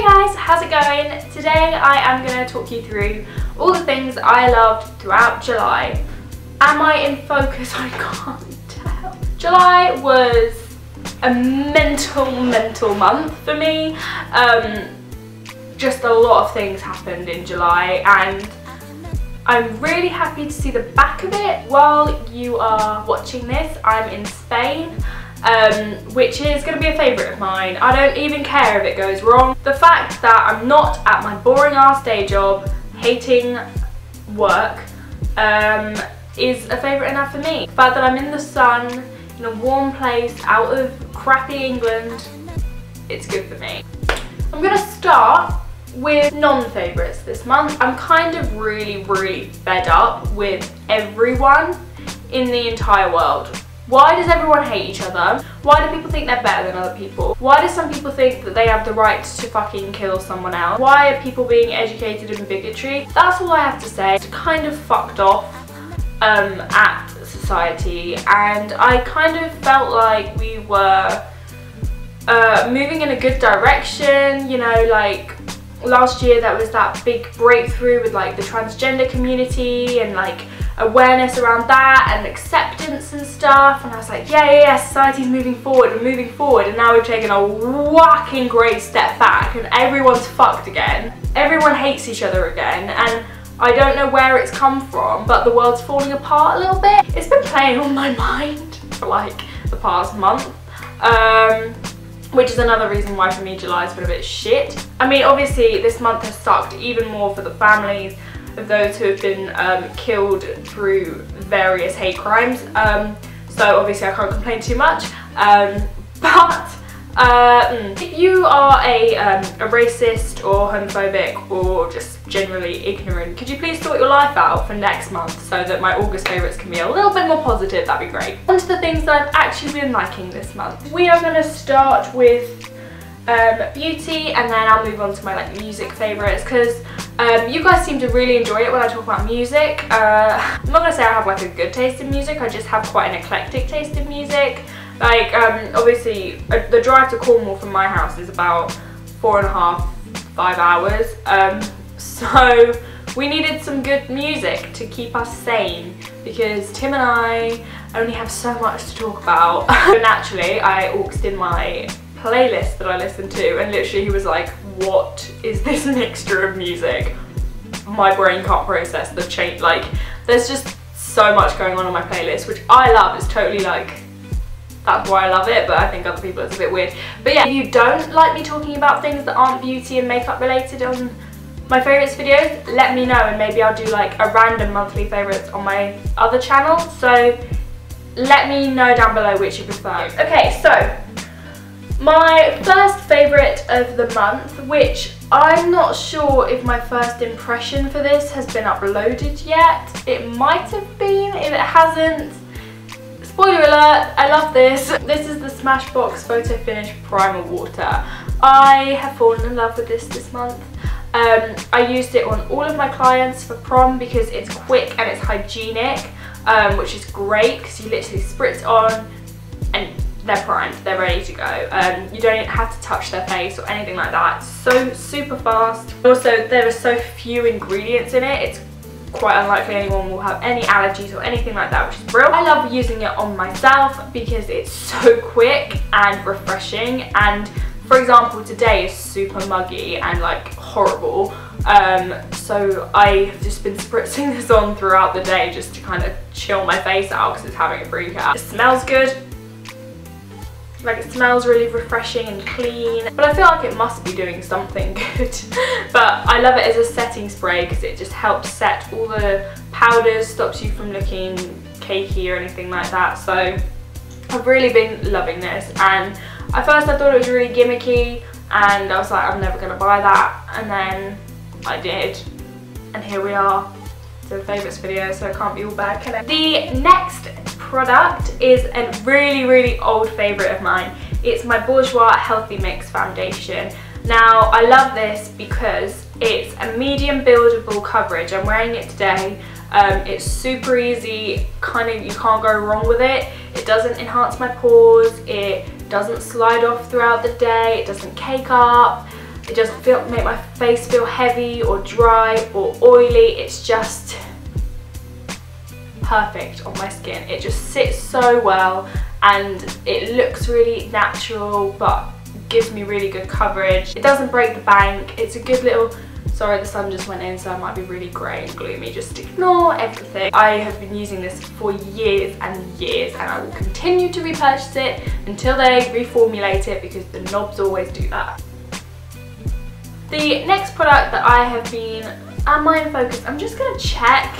Hey guys, how's it going? Today I am going to talk you through all the things I loved throughout July. Am I in focus? I can't tell. July was a mental month for me. Just a lot of things happened in July and I'm really happy to see the back of it. While you are watching this, I'm in Spain, which is going to be a favourite of mine. I don't even care if it goes wrong. The fact that I'm not at my boring ass day job, hating work, is a favourite enough for me. The fact that I'm in the sun, in a warm place, out of crappy England, it's good for me. I'm going to start with non-favourites this month. I'm kind of really fed up with everyone in the entire world. Why does everyone hate each other? Why do people think they're better than other people? Why do some people think that they have the right to fucking kill someone else? Why are people being educated in bigotry? That's all I have to say. It's kind of fucked off at society, and I kind of felt like we were moving in a good direction, you know, like last year there was that big breakthrough with like the transgender community and like awareness around that and acceptance and stuff, and I was like yeah, society's moving forward, we're moving forward, and now we've taken a whacking great step back and everyone's fucked again. Everyone hates each other again, and I don't know where it's come from, but the world's falling apart a little bit. It's been playing on my mind for like the past month. Which is another reason why for me July's been a bit shit. I mean, obviously this month has sucked even more for the families of those who have been killed through various hate crimes. So obviously I can't complain too much. If you are a racist or homophobic or just generally ignorant, could you please sort your life out for next month so that my August favourites can be a little bit more positive? That'd be great. On to the things that I've actually been liking this month. We are going to start with beauty, and then I'll move on to my like music favourites, because you guys seem to really enjoy it when I talk about music. I'm not going to say I have like a good taste in music, I just have quite an eclectic taste in music. Like, obviously, the drive to Cornwall from my house is about 4.5–5 hours. So we needed some good music to keep us sane, because Tim and I only have so much to talk about. So naturally, I auxed in my playlist that I listen to, and literally he was like, what is this mixture of music? My brain can't process the change. Like, there's just so much going on my playlist, which I love. It's totally like, that's why I love it, but I think other people it's a bit weird. But yeah, if you don't like me talking about things that aren't beauty and makeup related on my favourites videos, let me know, and maybe I'll do like a random monthly favourites on my other channel. So let me know down below which you prefer. Okay, so my first favourite of the month, which I'm not sure if my first impression for this has been uploaded yet. It might have been. If it hasn't, spoiler alert, I love this. This is the Smashbox Photo Finish Primer Water. I have fallen in love with this month. I used it on all of my clients for prom because it's quick and it's hygienic, which is great because you literally spritz on and they're primed, they're ready to go. You don't have to touch their face or anything like that. It's so super fast. Also, there are so few ingredients in it. It's quite unlikely anyone will have any allergies or anything like that, which is brilliant. I love using it on myself because it's so quick and refreshing, and for example today is super muggy and like horrible, so I've just been spritzing this on throughout the day just to kind of chill my face out because it's having a freak out. It smells good. Like, it smells really refreshing and clean, but I feel like it must be doing something good. But I love it as a setting spray because it just helps set all the powders, stops you from looking cakey or anything like that. So I've really been loving this, and at first I thought it was really gimmicky and I was like, I'm never going to buy that, and then I did, and here we are. It's a favourites video, so it can't be all bad, can it? The next product is a really old favourite of mine. It's my Bourjois Healthy Mix foundation. Now, I love this because it's a medium buildable coverage. I'm wearing it today. It's super easy, you can't go wrong with it. It doesn't enhance my pores, it doesn't slide off throughout the day, it doesn't cake up. It doesn't make my face feel heavy or dry or oily. It's just perfect on my skin. It just sits so well and it looks really natural but gives me really good coverage. It doesn't break the bank. It's a good little, sorry the sun just went in so it might be really grey and gloomy, just ignore everything. I have been using this for years and years and I will continue to repurchase it until they reformulate it because the knobs always do that. The next product that I have been, am I in focus? I'm just going to check.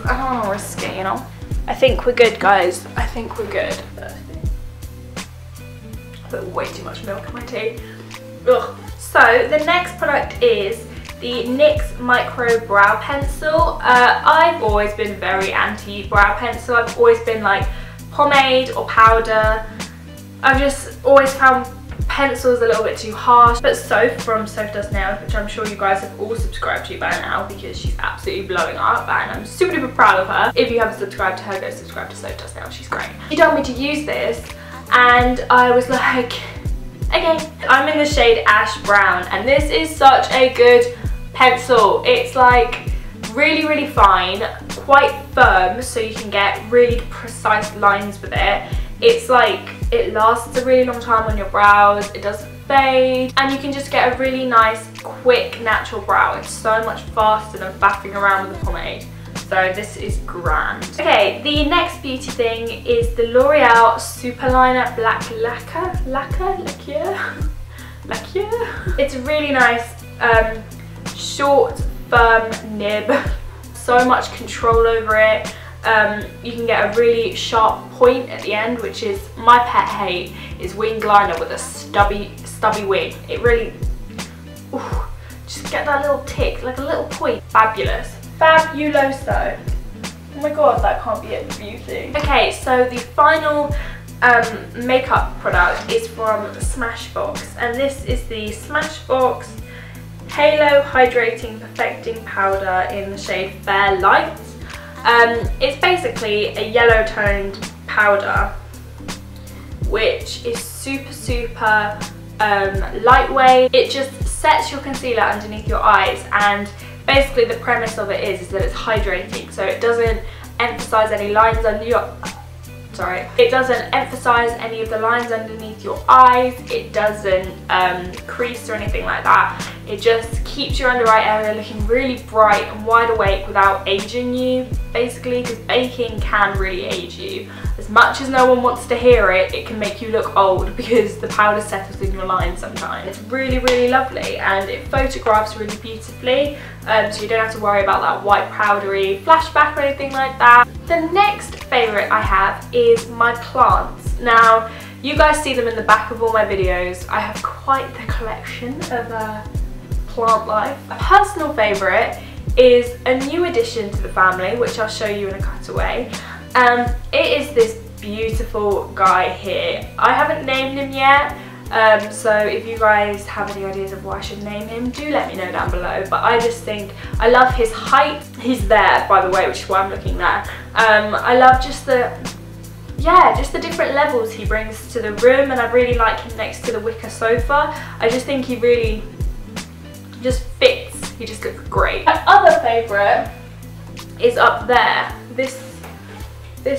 I don't want to risk it, you know. I think we're good, guys. I think we're good. I put way too much milk in my tea. Ugh. So the next product is the NYX Micro Brow Pencil. I've always been very anti brow pencil. I've always been like pomade or powder. I've just always found pencils a little bit too harsh, but Soph from Soph Does Nails, which I'm sure you guys have all subscribed to by now because she's absolutely blowing up and I'm super duper proud of her. If you haven't subscribed to her, go subscribe to Soph Does Nails, she's great. She told me to use this and I was like, okay. I'm in the shade Ash Brown and this is such a good pencil. It's like really fine, quite firm so you can get really precise lines with it. It's like, it lasts a really long time on your brows, it doesn't fade, and you can just get a really nice, quick, natural brow. It's so much faster than faffing around with a pomade. So this is grand. Okay, the next beauty thing is the L'Oreal Superliner Black Lacquer. It's a really nice, short, firm nib. So much control over it. You can get a really sharp point at the end, which is my pet hate, is winged liner with a stubby wing. It really, ooh, just get that little tick, like a little point. Fabulous. Fabuloso. Oh my god, that can't be it for beauty. Okay, so the final makeup product is from Smashbox, and this is the Smashbox Halo Hydrating Perfecting Powder in the shade Fair Light. It's basically a yellow toned powder which is super lightweight. It just sets your concealer underneath your eyes, and basically the premise of it is that it's hydrating, so it doesn't emphasize any lines under your, it doesn't emphasize any of the lines underneath your eyes. It doesn't crease or anything like that. It just keeps your under eye area looking really bright and wide awake without aging you, basically, because baking can really age you. As much as no one wants to hear it, it can make you look old because the powder settles in your lines sometimes. It's really lovely and it photographs really beautifully, so you don't have to worry about that white powdery flashback or anything like that. The next favourite I have is my plants. Now, you guys see them in the back of all my videos. I have quite the collection of plant life. A personal favourite is a new addition to the family, which I'll show you in a cutaway. It is this beautiful guy here. I haven't named him yet, so if you guys have any ideas of what I should name him, do let me know down below. But I just think, I love his height. He's there, by the way, which is why I'm looking there. I love just the different levels he brings to the room, and I really like him next to the wicker sofa. I just think he really just fits. He just looks great. My other favourite is up there. This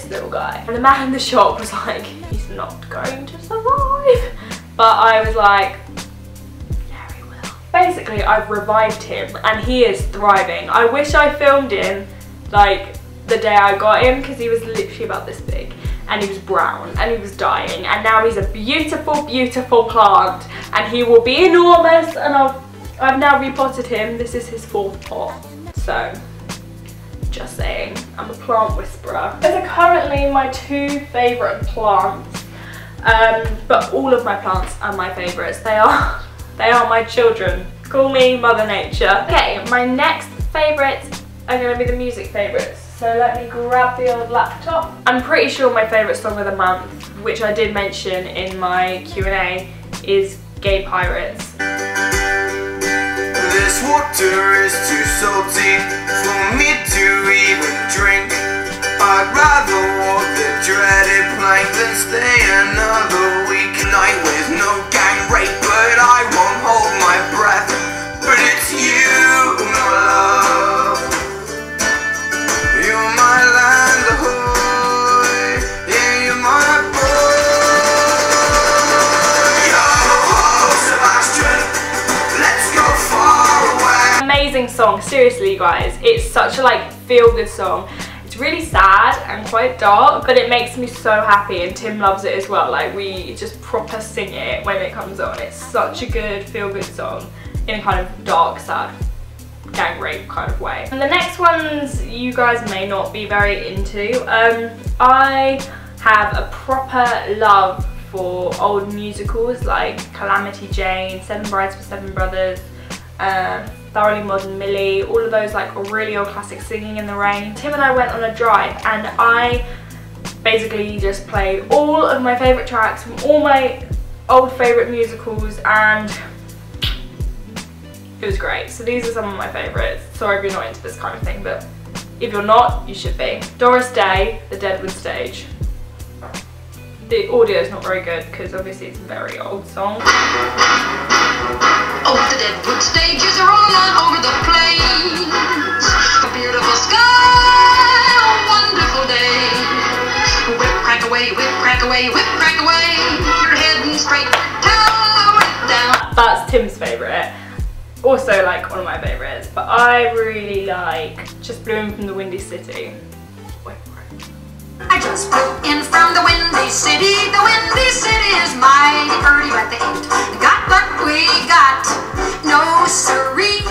little guy. And the man in the shop was like, he's not going to survive. But I was like, yeah, he will. Basically, I've revived him and he is thriving. I wish I filmed him like the day I got him, because he was literally about this big and he was brown and he was dying, and now he's a beautiful plant and he will be enormous, and I've now repotted him. This is his 4th pot. So just saying, I'm a plant whisperer. Those are currently my 2 favourite plants, but all of my plants are my favourites. They are my children. Call me Mother Nature. Okay, my next favourites are going to be the music favourites. So let me grab the old laptop. I'm pretty sure my favourite song of the month, which I did mention in my Q&A, is Gay Pirates. This water is too salty for me to even drink. I'd rather walk the dreaded plank than stay another week. Night with no gang rape, but I won't hold my amazing song, seriously you guys. It's such a like feel-good song. It's really sad and quite dark, but it makes me so happy, and Tim loves it as well. Like, we just proper sing it when it comes on. It's such a good feel-good song in a kind of dark, sad, gang rape kind of way. And the next ones you guys may not be very into. I have a proper love for old musicals like Calamity Jane, Seven Brides for Seven Brothers, Thoroughly Modern Millie, all of those like really old classics, Singing in the Rain. Tim and I went on a drive and I basically just played all of my favourite tracks from all my old favourite musicals, and it was great. So these are some of my favourites. Sorry if you're not into this kind of thing, but if you're not, you should be. Doris Day, The Deadwood Stage. The audio is not very good because obviously it's a very old song. Oh, the Deadwood Stages are rolling on over the plains. A beautiful sky, a wonderful day. Whip, crack away, whip, crack away, whip, crack away. You're heading straight down. That's Tim's favourite. Also like one of my favourites, but I really like Just Blew In From the Windy City. I just flew in from the Windy City. The Windy City is mighty pretty, but they ain't got what we got. No siree.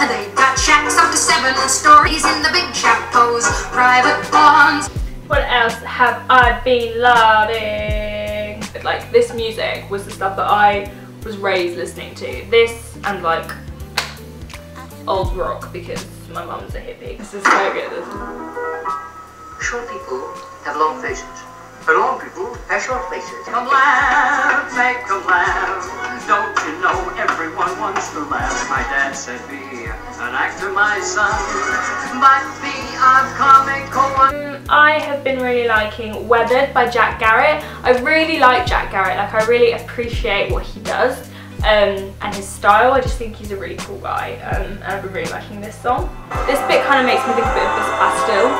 They got shacks up to 7 stories in the big chateaus, private lawns. What else have I been loving? Like, this music was the stuff that I was raised listening to. This and like old rock, because my mum's a hippie. This is so good. Short people have long faces, but long people have short faces. Come laugh, make them laugh. Don't you know everyone wants to laugh? My dad said be an actor, my son, but be a comical one. I have been really liking Weathered by Jack Garratt. I really like Jack Garratt. Like, I really appreciate what he does. And his style. I just think he's a really cool guy, and I've been really liking this song. This bit kind of makes me think a bit of this Bastille.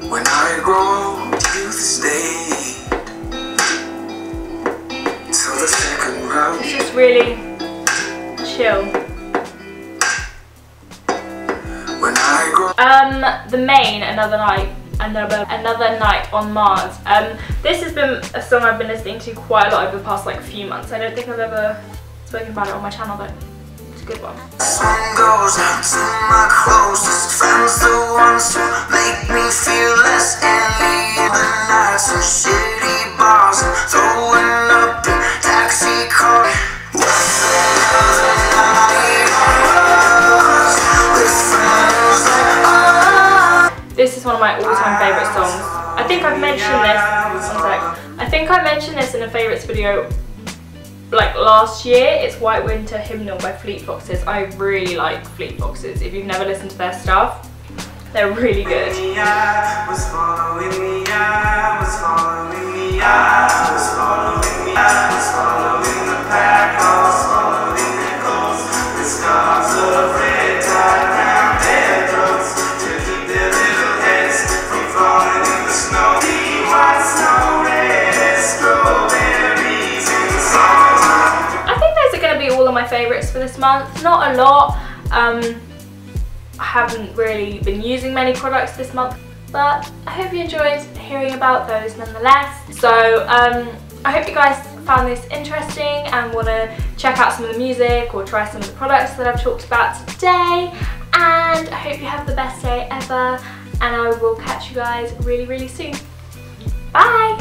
When I grow, youth stay till the second round. It's just really chill. The Main, Another Night on Mars. This has been a song I've been listening to quite a lot over the past like few months. I don't think I've ever spoken about it on my channel, but it's a good one. Song goes out to my closest friends, the ones who make me feel less alien. The nights in shitty bars and throwing up in taxi cars. This is one of my all-time favourite songs. I think I've mentioned this, one sec. I think I mentioned this in a favourites video like last year. It's White Winter Hymnal by Fleet Foxes. I really like Fleet Foxes. If you've never listened to their stuff, they're really good. My favourites for this month. Not a lot. I haven't really been using many products this month, but I hope you enjoyed hearing about those nonetheless. So I hope you guys found this interesting and want to check out some of the music or try some of the products that I've talked about today, and I hope you have the best day ever, and I will catch you guys really, really soon. Bye!